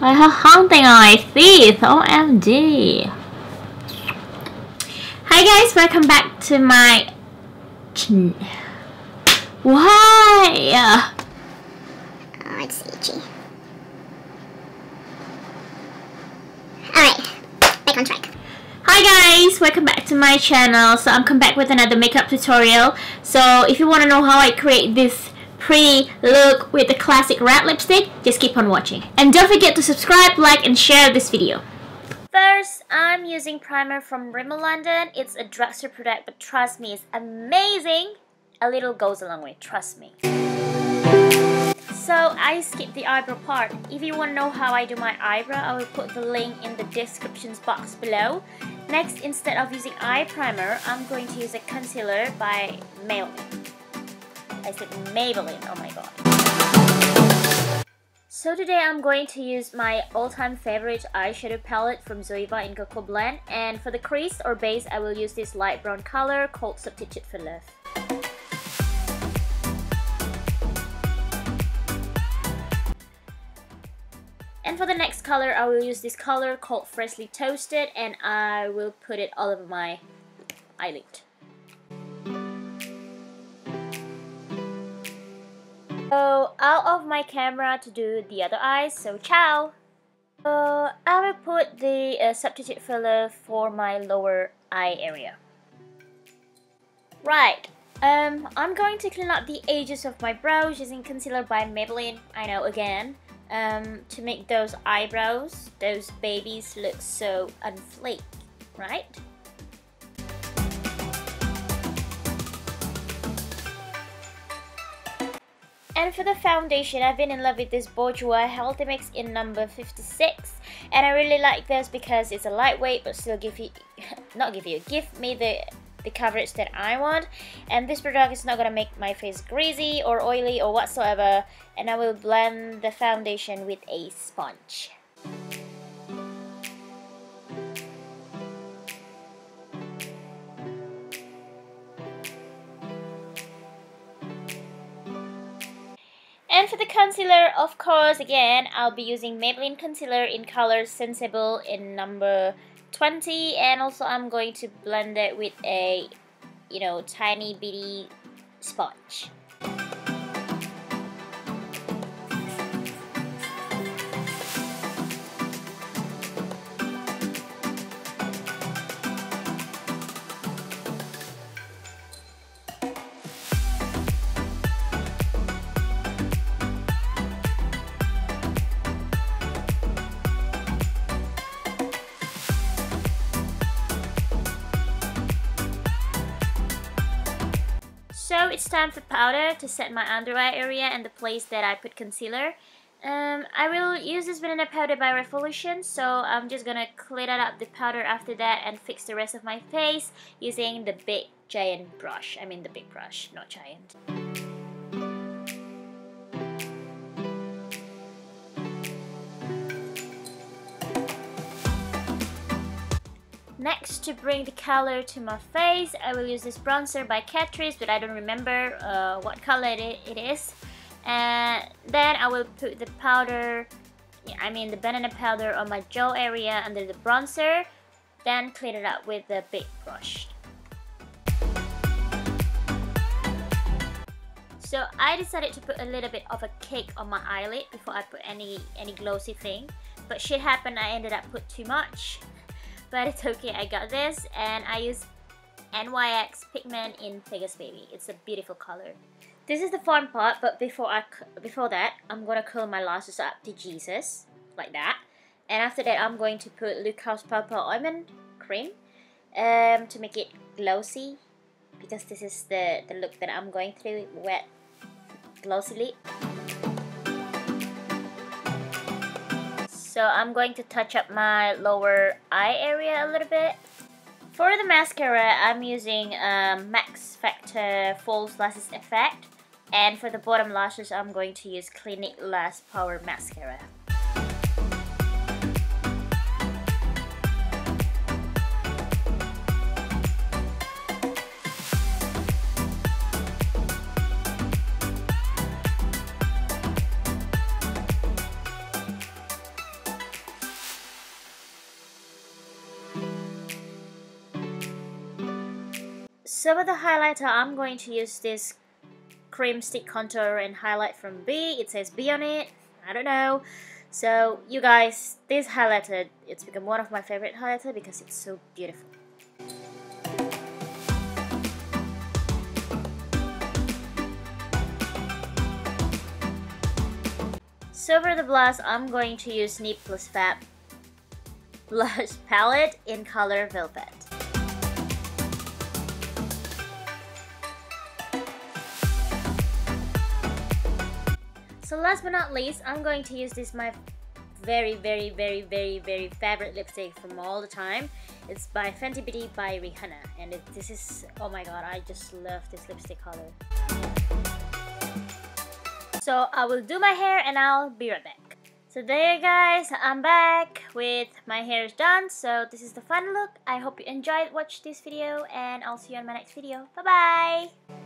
I have haunting on my teeth. OMG. Hi guys, welcome back to my Why? Oh, it's itchy. Alright, back on track. Hi guys, welcome back to my channel. So I'm come back with another makeup tutorial. So if you want to know how I create this pretty look with the classic red lipstick, just keep on watching. And don't forget to subscribe, like, and share this video. First, I'm using primer from Rimmel London. It's a drugstore product, but trust me, it's amazing. A little goes a long way, trust me. So I skipped the eyebrow part. If you want to know how I do my eyebrow, I will put the link in the description box below. Next, instead of using eye primer, I'm going to use a concealer by Maybelline. I said Maybelline, oh my god. So today I'm going to use my all-time favorite eyeshadow palette from Zoeva in Cocoa Blend. And for the crease or base, I will use this light brown color called Substitute for Love. And for the next color, I will use this color called Freshly Toasted, and I will put it all over my eyelid. So out of my camera to do the other eyes, so ciao! So I will put the Substitute for Love for my lower eye area. Right, I'm going to clean up the edges of my brows using concealer by Maybelline, I know again. To make those eyebrows, those babies, look so unflake, right? And for the foundation, I've been in love with this Bourjois Healthy Mix in number 56, and I really like this because it's a lightweight but still give me the coverage that I want. And this product is not gonna make my face greasy or oily or whatsoever, and I will blend the foundation with a sponge. And for the concealer, of course, again, I'll be using Maybelline concealer in color Sensible in number 20, and also I'm going to blend it with a, tiny bitty sponge. So it's time for powder to set my under eye area and the place that I put concealer. I will use this banana powder by Revolution, so I'm just gonna clean up the powder after that and fix the rest of my face using the big giant brush. I mean the big brush, not giant. Next, to bring the color to my face, I will use this bronzer by Catrice, but I don't remember what color it is. And then I will put the powder, the banana powder on my jaw area under the bronzer, then clean it up with the big brush. So I decided to put a little bit of a cake on my eyelid before I put any glossy thing. But shit happened, I ended up put too much. But it's okay, I got this, and I use NYX pigment in Pegasus Baby. It's a beautiful color. This is the fun part, but before that, I'm gonna curl my lashes up to Jesus, like that. And after that, I'm going to put Luke House Purple Almond Cream to make it glossy, because this is the look that I'm going through, wet, glossy lip. So I'm going to touch up my lower eye area a little bit. For the mascara, I'm using Max Factor False Lashes Effect. And for the bottom lashes, I'm going to use Clinique Lash Power Mascara. So with the highlighter, I'm going to use this cream stick contour and highlight from B. It says B on it. I don't know. So you guys, this highlighter, it's become one of my favorite highlighter because it's so beautiful. So for the blush, I'm going to use Nip Plus Fab blush palette in color Velvet. So last but not least, I'm going to use this my very favorite lipstick from all the time. It's by Fenty Beauty by Rihanna, and this is, oh my god, I just love this lipstick color. So I will do my hair and I'll be right back. So there guys, I'm back with my hair is done. So this is the final look. I hope you enjoyed watch this video, and I'll see you on my next video. Bye bye.